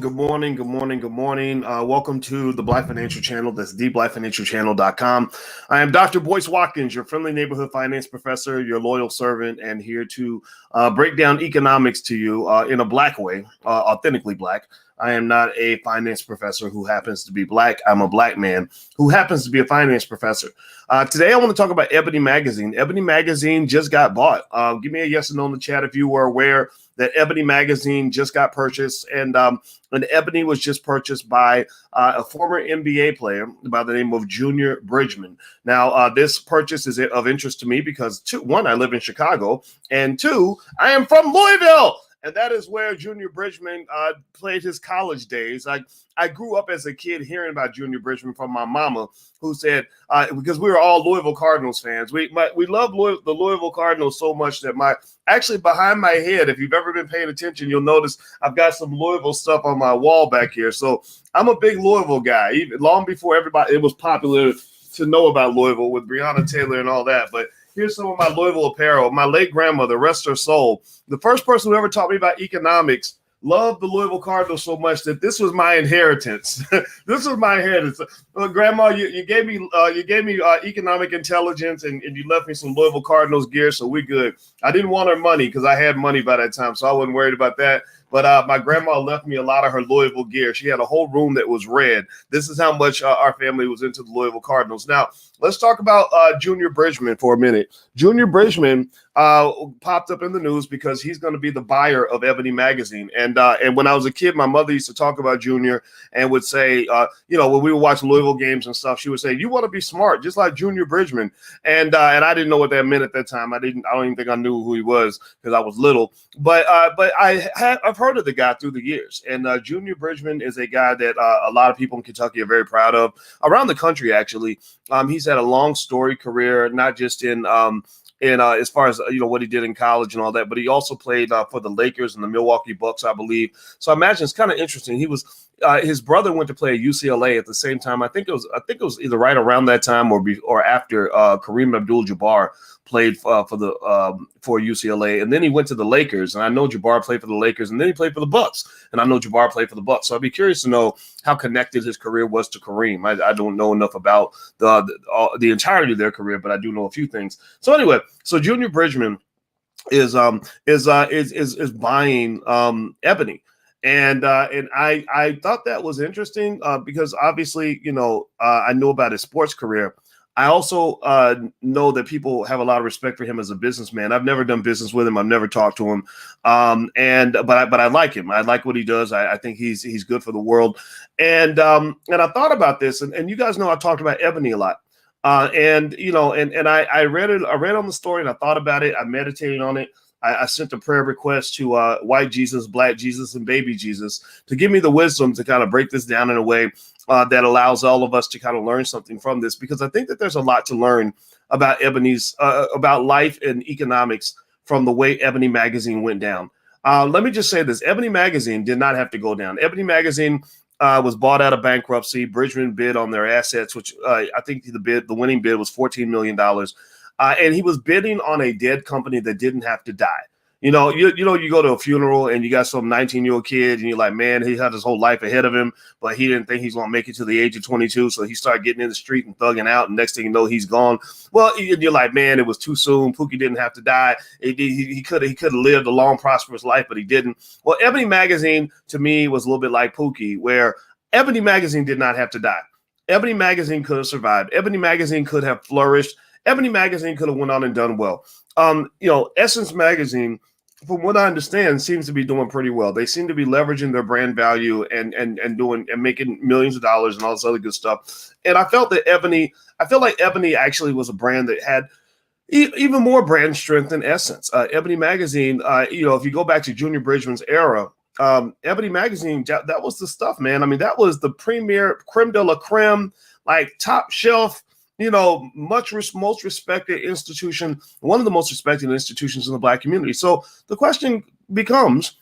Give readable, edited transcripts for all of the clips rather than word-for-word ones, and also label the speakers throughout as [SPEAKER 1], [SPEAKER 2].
[SPEAKER 1] Good morning, good morning, good morning. Welcome to the Black Financial Channel. That's theblackfinancialchannel.com. I am Dr. Boyce Watkins, your friendly neighborhood finance professor, your loyal servant, and here to break down economics to you in a black way, authentically black. I am not a finance professor who happens to be black. I'm a black man who happens to be a finance professor. Today, I want to talk about Ebony Magazine. Ebony Magazine just got bought. Give me a yes or no in the chat if you were aware that Ebony Magazine just got purchased, and Ebony was just purchased by a former NBA player by the name of Junior Bridgeman. Now, this purchase is of interest to me because, one, I live in Chicago, and two, I am from Louisville. And that is where Junior Bridgeman played his college days. I grew up as a kid hearing about Junior Bridgeman from my mama, who said, because we were all Louisville Cardinals fans. We love the Louisville Cardinals so much that actually behind my head, if you've ever been paying attention, you'll notice I've got some Louisville stuff on my wall back here. So I'm a big Louisville guy, even long before it was popular to know about Louisville with Breonna Taylor and all that. But here's some of my Louisville apparel. My late grandmother, rest her soul, the first person who ever taught me about economics, loved the Louisville Cardinals so much that this was my inheritance. This was my inheritance. Grandma, you gave me economic intelligence, and you left me some Louisville Cardinals gear, so we good. I didn't want her money because I had money by that time, so I wasn't worried about that. But my grandma left me a lot of her Louisville gear. She had a whole room that was red. This is how much our family was into the Louisville Cardinals. Now, let's talk about Junior Bridgeman for a minute. Junior Bridgeman popped up in the news because he's going to be the buyer of Ebony Magazine. And when I was a kid, my mother used to talk about Junior and would say, when we would watch Louisville games and stuff, she would say, "You want to be smart, just like Junior Bridgeman." And I didn't know what that meant at that time. I don't even think I knew who he was because I was little. But I've heard of the guy through the years. And Junior Bridgeman is a guy that a lot of people in Kentucky are very proud of, around the country, actually. He's had a long storied career, not just in as far as what he did in college and all that, but he also played for the Lakers and the Milwaukee Bucks, I believe. So I imagine it's kind of interesting. He was his brother went to play at UCLA at the same time. I think it was either right around that time or after Kareem Abdul-Jabbar played for UCLA, and then he went to the Lakers. And I know Jabbar played for the Lakers, and then he played for the Bucks, and I know Jabbar played for the Bucks. So I'd be curious to know how connected his career was to Kareem. I don't know enough about the entirety of their career, but I do know a few things. So anyway, so Junior Bridgeman is buying Ebony. And I thought that was interesting because obviously, I know about his sports career. I also know that people have a lot of respect for him as a businessman. I've never done business with him. I've never talked to him. But I like him. I like what he does. I think he's good for the world. And I thought about this, and you guys know I talked about Ebony a lot. I read it. I read on the story, and I thought about it. I meditated on it. I sent a prayer request to white Jesus, black Jesus, and baby Jesus to give me the wisdom to kind of break this down in a way that allows all of us to kind of learn something from this, because I think that there's a lot to learn about about life and economics from the way Ebony Magazine went down. Let me just say this. Ebony Magazine did not have to go down. Ebony Magazine was bought out of bankruptcy. Bridgeman bid on their assets, which I think the winning bid was $14 million. And he was bidding on a dead company that didn't have to die. You go to a funeral and you got some 19-year-old kid and you're like, man, he had his whole life ahead of him, but he didn't think he's going to make it to the age of 22. So he started getting in the street and thugging out. And next thing you know, he's gone. Well, you're like, man, it was too soon. Pookie didn't have to die. He could have lived a long, prosperous life, but he didn't. Well, Ebony Magazine to me was a little bit like Pookie, where Ebony Magazine did not have to die. Ebony Magazine could have survived. Ebony Magazine could have flourished. Ebony Magazine could have went on and done well. Essence Magazine, from what I understand, seems to be doing pretty well. They seem to be leveraging their brand value and making millions of dollars and all this other good stuff. And I felt like Ebony actually was a brand that had even more brand strength than Essence. Ebony Magazine, if you go back to Junior Bridgeman's era, Ebony Magazine, that was the stuff, man. I mean, that was the premier creme de la creme, like top shelf, most respected institution, one of the most respected institutions in the Black community. So the question becomes,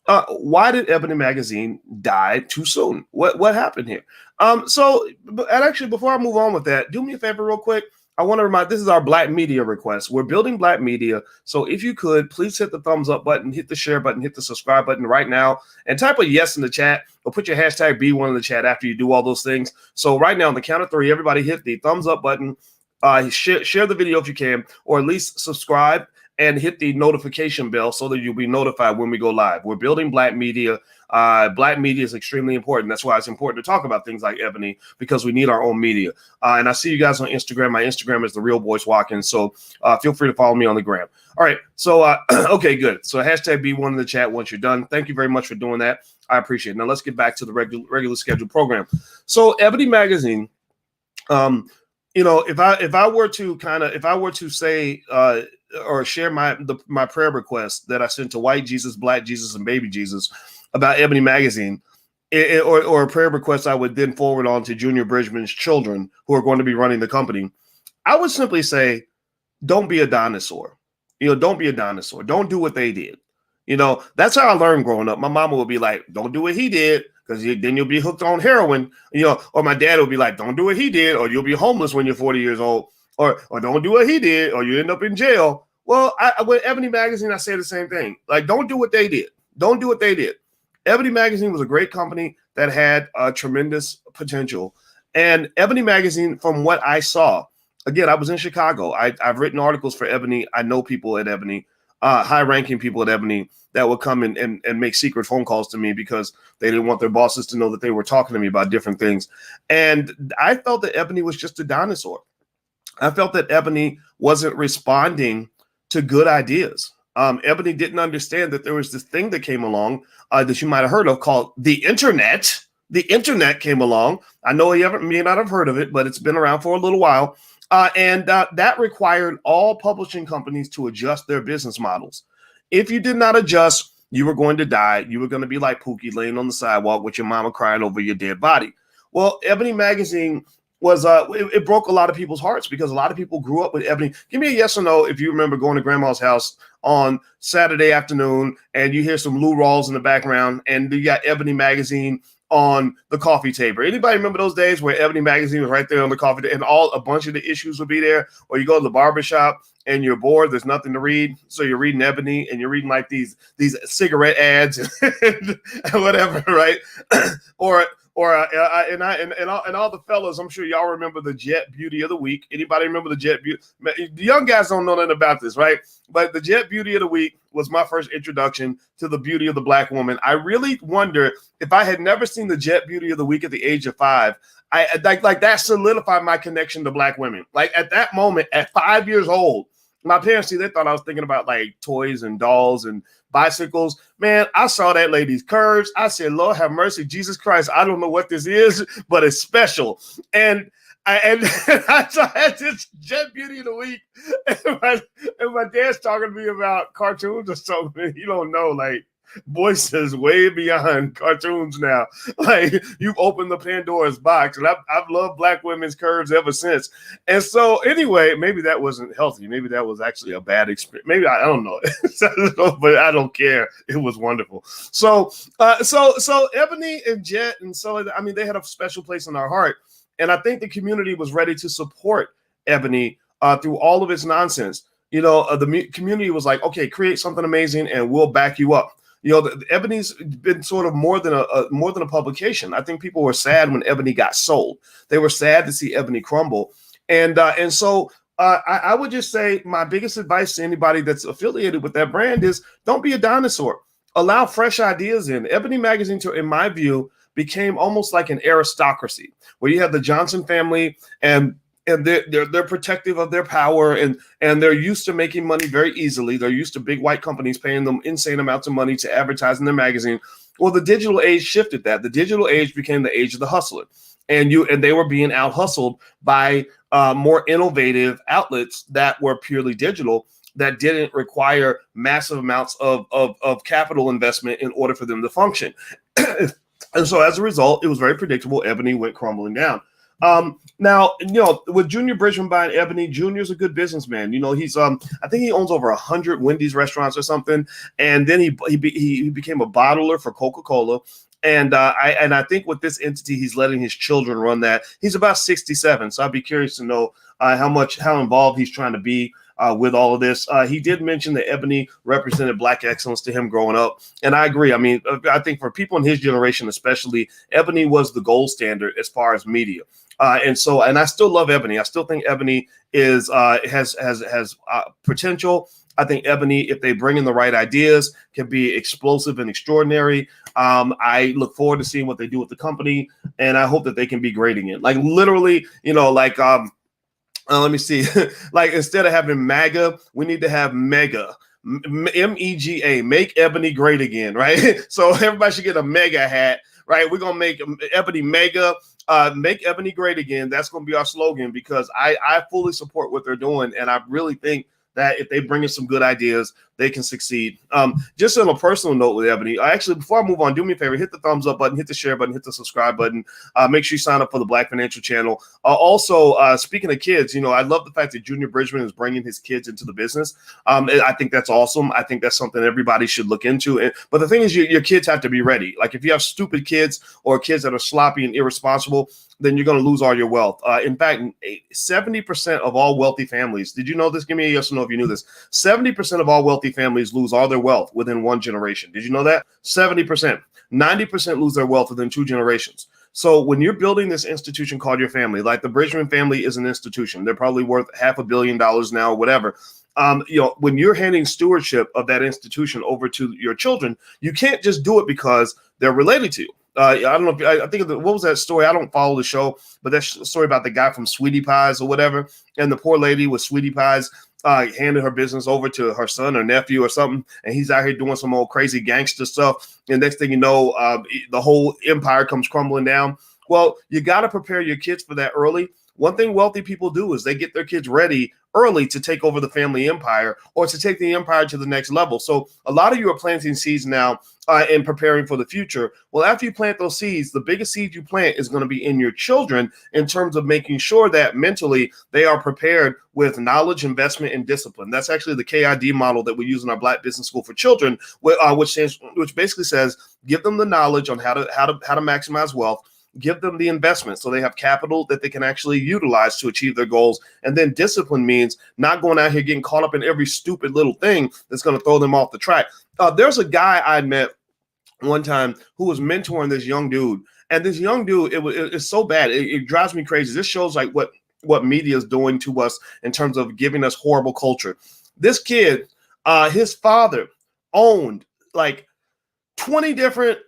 [SPEAKER 1] why did Ebony Magazine die too soon? What happened here? Actually, before I move on with that, do me a favor real quick. I want to remind, this is our Black media request. We're building Black media. So if you could, please hit the thumbs up button, hit the share button, hit the subscribe button right now, and type a yes in the chat, or put your hashtag B1 in the chat after you do all those things. So right now, on the count of 3, everybody hit the thumbs up button, share the video if you can, or at least subscribe and hit the notification bell so that you'll be notified when we go live. We're building Black media. Black media is extremely important. That's why it's important to talk about things like Ebony, because we need our own media. And I see you guys on Instagram. My Instagram is the real Boyce Watkins. So feel free to follow me on the gram. All right. So, okay, good. So hashtag B1 in the chat once you're done. Thank you very much for doing that. I appreciate it. Now let's get back to the regular scheduled program. So Ebony Magazine, if I were to say, or share my prayer request that I sent to White Jesus, Black Jesus, and Baby Jesus about Ebony Magazine, or a prayer request I would then forward on to Junior Bridgeman's children who are going to be running the company, I would simply say, don't be a dinosaur. Don't be a dinosaur. Don't do what they did. That's how I learned growing up. My mama would be like, don't do what he did, because then you'll be hooked on heroin. Or my dad would be like, don't do what he did, or you'll be homeless when you're 40 years old. Or don't do what he did, or you end up in jail. Well, with Ebony Magazine, I say the same thing. Like, don't do what they did. Don't do what they did. Ebony Magazine was a great company that had tremendous potential. And Ebony Magazine, from what I saw, again, I was in Chicago. I've written articles for Ebony. I know people at Ebony, high-ranking people at Ebony that would come and make secret phone calls to me because they didn't want their bosses to know that they were talking to me about different things. And I felt that Ebony was just a dinosaur. I felt that Ebony wasn't responding to good ideas. Ebony didn't understand that there was this thing that came along that you might have heard of called the internet. The internet came along. I know you may not have heard of it, but it's been around for a little while. And that required all publishing companies to adjust their business models. If you did not adjust, you were going to die. You were going to be like Pookie laying on the sidewalk with your mama crying over your dead body. Well, Ebony Magazine was it broke a lot of people's hearts because a lot of people grew up with Ebony. Give me a yes or no if you remember going to grandma's house on Saturday afternoon and you hear some Lou Rawls in the background and you got Ebony Magazine on the coffee table. Anybody remember those days where Ebony Magazine was right there on the coffee table and a bunch of the issues would be there? Or you go to the barbershop and you're bored, there's nothing to read, so you're reading Ebony and you're reading like these cigarette ads and whatever, right? And all the fellas, I'm sure y'all remember the Jet Beauty of the Week. Anybody remember the Jet Beauty? The young guys don't know nothing about this, right? But the Jet Beauty of the Week was my first introduction to the beauty of the Black woman. I really wonder if I had never seen the Jet Beauty of the Week at the age of 5, I like that solidified my connection to Black women. Like at that moment, at 5 years old, my parents, they thought I was thinking about like toys and dolls and bicycles. Man, I saw that lady's curves. I said, Lord have mercy, Jesus Christ. I don't know what this is, but it's special. And I had this Jet Beauty of the Week. And my dad's talking to me about cartoons or something. You don't know, like, Boyce is way beyond cartoons now. Like, you've opened the Pandora's box, and I've loved Black women's curves ever since. And so, anyway, maybe that wasn't healthy. Maybe that was actually a bad experience. Maybe I don't know, but I don't care. It was wonderful. So Ebony and Jet, and so I mean, they had a special place in our heart, and I think the community was ready to support Ebony through all of its nonsense. The community was like, okay, create something amazing, and we'll back you up. Ebony's been sort of more than a publication. I think people were sad when Ebony got sold. They were sad to see Ebony crumble. And so I would just say my biggest advice to anybody that's affiliated with that brand is don't be a dinosaur. Allow fresh ideas in. Ebony Magazine, in my view, became almost like an aristocracy where you have the Johnson family and they're protective of their power and they're used to making money very easily. They're used to big white companies paying them insane amounts of money to advertise in their magazine. Well, the digital age shifted that. The digital age became the age of the hustler, and they were being out hustled by more innovative outlets that were purely digital that didn't require massive amounts of capital investment in order for them to function. And so as a result, it was very predictable. Ebony went crumbling down. Now, with Junior Bridgeman buying Ebony, Junior's a good businessman. He's I think he owns over 100 Wendy's restaurants or something. And then he became a bottler for Coca-Cola. And I think with this entity, he's letting his children run that. He's about 67, so I'd be curious to know how involved he's trying to be with all of this. He did mention that Ebony represented Black excellence to him growing up, and I agree. I mean, I think for people in his generation, especially, Ebony was the gold standard as far as media. And I still love Ebony. I still think Ebony has potential. I think Ebony, if they bring in the right ideas, can be explosive and extraordinary. I look forward to seeing what they do with the company, and I hope that they can be great again. Like literally, let me see. Like instead of having MAGA, we need to have MEGA. MEGA, make Ebony great again, right? So everybody should get a MEGA hat, right? We're gonna make Ebony MEGA, make Ebony great again. That's gonna be our slogan, because I fully support what they're doing, and I really think that if they bring in some good ideas, they can succeed. Just on a personal note with Ebony, actually, before I move on, do me a favor, hit the thumbs up button, hit the share button, hit the subscribe button. Make sure you sign up for the Black Financial Channel. Also, speaking of kids, I love the fact that Junior Bridgeman is bringing his kids into the business. I think that's awesome. I think that's something everybody should look into. But the thing is, your kids have to be ready. Like if you have stupid kids or kids that are sloppy and irresponsible, then you're going to lose all your wealth. In fact, 70% of all wealthy families, did you know this? Give me a yes or no if you knew this. 70% of all wealthy families lose all their wealth within one generation. Did you know that? 70%. 90% lose their wealth within 2 generations. So when you're building this institution called your family, like the Bridgman family is an institution. They're probably worth $500 million now, whatever. When you're handing stewardship of that institution over to your children, you can't just do it because they're related to you. I don't know. I think what was that story? I don't follow the show, but that story about the guy from Sweetie Pies or whatever, and the poor lady with Sweetie Pies handed her business over to her son or nephew or something, and he's out here doing some old crazy gangster stuff. And next thing you know, the whole empire comes crumbling down. Well, you got to prepare your kids for that early. One thing wealthy people do is they get their kids ready early to take over the family empire or to take the empire to the next level. So a lot of you are planting seeds now and preparing for the future. Well, after you plant those seeds, the biggest seed you plant is going to be in your children in terms of making sure that mentally they are prepared with knowledge, investment, and discipline. That's actually the KID model that we use in our Black Business School for Children, which basically says give them the knowledge on how to maximize wealth. Give them the investment so they have capital that they can actually utilize to achieve their goals. And then discipline means not going out here getting caught up in every stupid little thing that's going to throw them off the track. There's a guy I met one time who was mentoring this young dude. And this young dude, it's so bad. It drives me crazy. This shows like what media is doing to us in terms of giving us horrible culture. This kid, his father owned like 20 different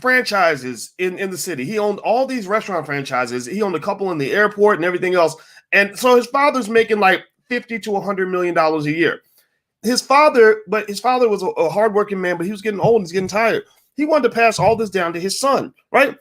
[SPEAKER 1] franchises in the city. He owned all these restaurant franchises. He owned a couple in the airport and everything else. And so his father's making like $50 to $100 million a year. His father was a hardworking man, but he was getting old and he's getting tired. He wanted to pass all this down to his son, right?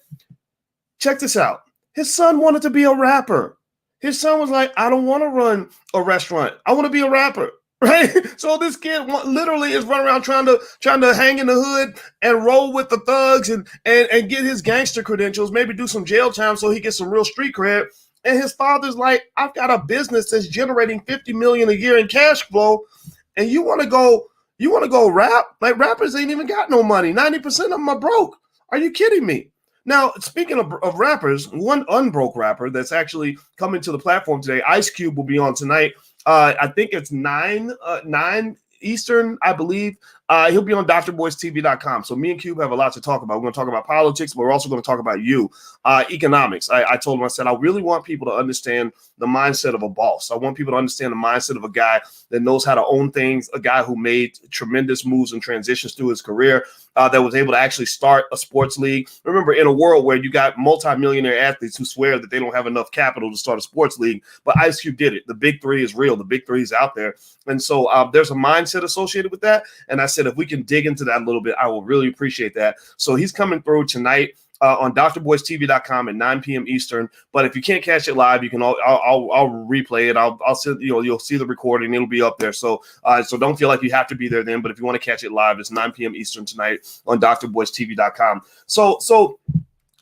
[SPEAKER 1] Check this out. His son wanted to be a rapper. His son was like, I don't want to run a restaurant. I want to be a rapper. Right. So this kid literally is running around trying to hang in the hood and roll with the thugs and get his gangster credentials, maybe do some jail time so he gets some real street cred. And his father's like, I've got a business that's generating $50 million a year in cash flow. And you want to go rap? Like rappers ain't even got no money. 90% of them are broke. Are you kidding me? Now, speaking of rappers, one unbroke rapper that's actually coming to the platform today, Ice Cube, will be on tonight. I think it's 9 Eastern, I believe. He'll be on drboycetv.com. So me and Cube have a lot to talk about. We're going to talk about politics, but we're also going to talk about economics. I told him, I said, I really want people to understand the mindset of a boss. I want people to understand the mindset of a guy that knows how to own things, a guy who made tremendous moves and transitions through his career, that was able to actually start a sports league. Remember, in a world where you got multimillionaire athletes who swear that they don't have enough capital to start a sports league, but Ice Cube did it. The big three is real. The big three is out there. And so there's a mindset associated with that. And I said, if we can dig into that a little bit, I will really appreciate that. So he's coming through tonight on drboycetv.com at 9 p.m. Eastern. But if you can't catch it live, you can. I'll replay it. I'll send, you'll see the recording. It'll be up there. So don't feel like you have to be there then. But if you want to catch it live, it's 9 p.m. Eastern tonight on drboycetv.com. So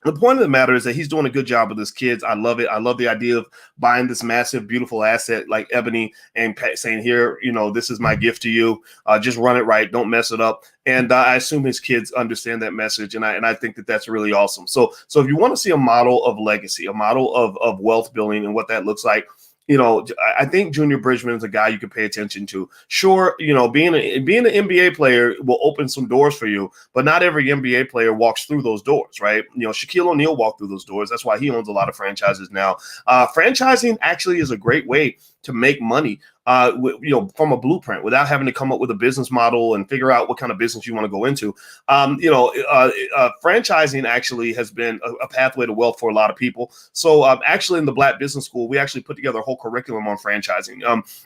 [SPEAKER 1] The point of the matter is that he's doing a good job with his kids. I love it. I love the idea of buying this massive, beautiful asset like Ebony and saying, here, this is my gift to you. Just run it right. Don't mess it up. And I assume his kids understand that message. And I think that that's really awesome. So if you want to see a model of legacy, a model of wealth building and what that looks like, I think Junior Bridgeman is a guy you can pay attention to. Sure, being an NBA player will open some doors for you, but not every NBA player walks through those doors, right? Shaquille O'Neal walked through those doors. That's why he owns a lot of franchises now. Franchising actually is a great way to make money, from a blueprint without having to come up with a business model and figure out what kind of business you want to go into. Franchising actually has been a pathway to wealth for a lot of people. So actually in the Black Business School, we actually put together a whole curriculum on franchising.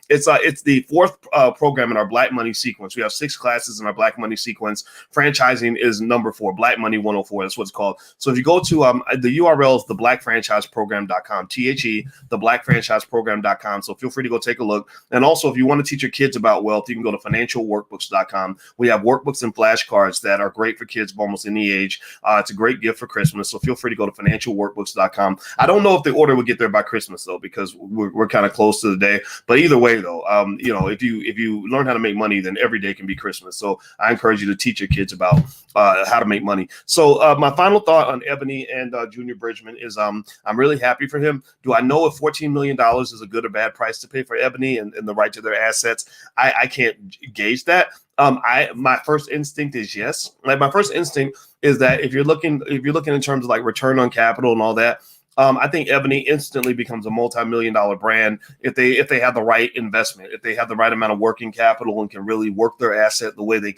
[SPEAKER 1] It's the fourth program in our Black Money sequence. We have 6 classes in our Black Money sequence. Franchising is number 4, Black Money 104. That's what it's called. So if you go to the URL is theblackfranchiseprogram.com, theblackfranchiseprogram.com. So feel free to go take a look. And also, if you want to teach your kids about wealth, you can go to financialworkbooks.com. We have workbooks and flashcards that are great for kids of almost any age. It's a great gift for Christmas. So feel free to go to financialworkbooks.com. I don't know if the order will get there by Christmas, though, because we're kind of close to the day. But either way, though, if you learn how to make money, then every day can be Christmas. So I encourage you to teach your kids about how to make money. So my final thought on Ebony and Junior Bridgeman is I'm really happy for him. Do I know if $14 million is a good or bad price to pay for Ebony and the right to their assets? I can't gauge that. My first instinct is yes. Like my first instinct is that if you're looking in terms of like return on capital and all that, I think Ebony instantly becomes a multi-million-dollar brand if they have the right investment, if they have the right amount of working capital and can really work their asset the way they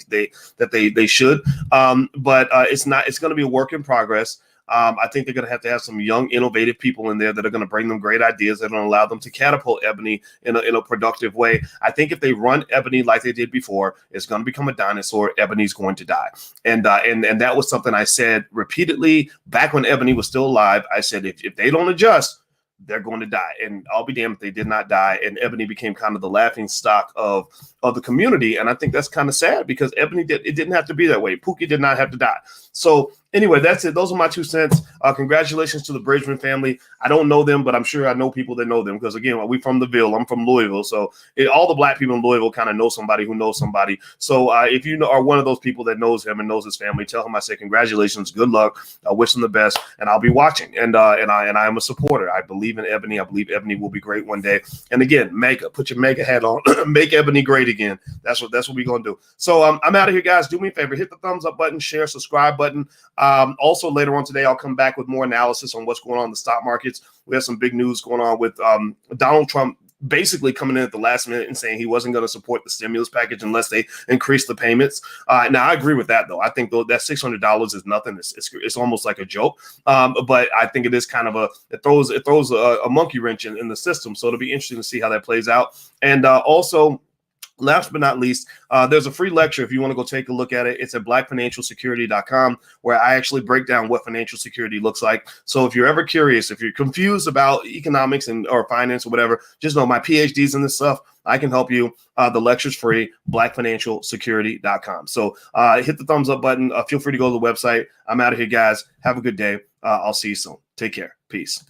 [SPEAKER 1] should. But it's going to be a work in progress. I think they're going to have some young, innovative people in there that are going to bring them great ideas that are going to allow them to catapult Ebony in a productive way. I think if they run Ebony like they did before, it's going to become a dinosaur. Ebony's going to die. And that was something I said repeatedly back when Ebony was still alive. I said, if they don't adjust, they're going to die. And I'll be damned if they did not die. And Ebony became kind of the laughing stock of the community. And I think that's kind of sad because Ebony didn't have to be that way. Pookie did not have to die. So anyway, that's it. Those are my 2 cents. Congratulations to the Bridgeman family. I don't know them, but I'm sure I know people that know them because, again, we from the Ville. I'm from Louisville. So all the Black people in Louisville kind of know somebody who knows somebody. So if you are one of those people that knows him and knows his family, tell him I say congratulations, good luck. I wish him the best, and I'll be watching. And I am a supporter. I believe in Ebony. I believe Ebony will be great one day. And again, put your mega hat on. Make Ebony great again. That's what we're going to do. So I'm out of here, guys. Do me a favor. Hit the thumbs up button, share, subscribe button. Also, later on today, I'll come back with more analysis on what's going on in the stock markets. We have some big news going on with Donald Trump basically coming in at the last minute and saying he wasn't going to support the stimulus package unless they increase the payments. Now, I agree with that, though. I think that $600 is nothing. It's almost like a joke. But I think it is kind of it throws a monkey wrench in the system. So it'll be interesting to see how that plays out. And also, last but not least, there's a free lecture if you want to go take a look at it. It's at blackfinancialsecurity.com, where I actually break down what financial security looks like. So if you're ever curious, if you're confused about economics or finance or whatever, just know my PhD's in this stuff. I can help you. The lecture's free, blackfinancialsecurity.com. So hit the thumbs up button. Feel free to go to the website. I'm out of here, guys. Have a good day. I'll see you soon. Take care. Peace.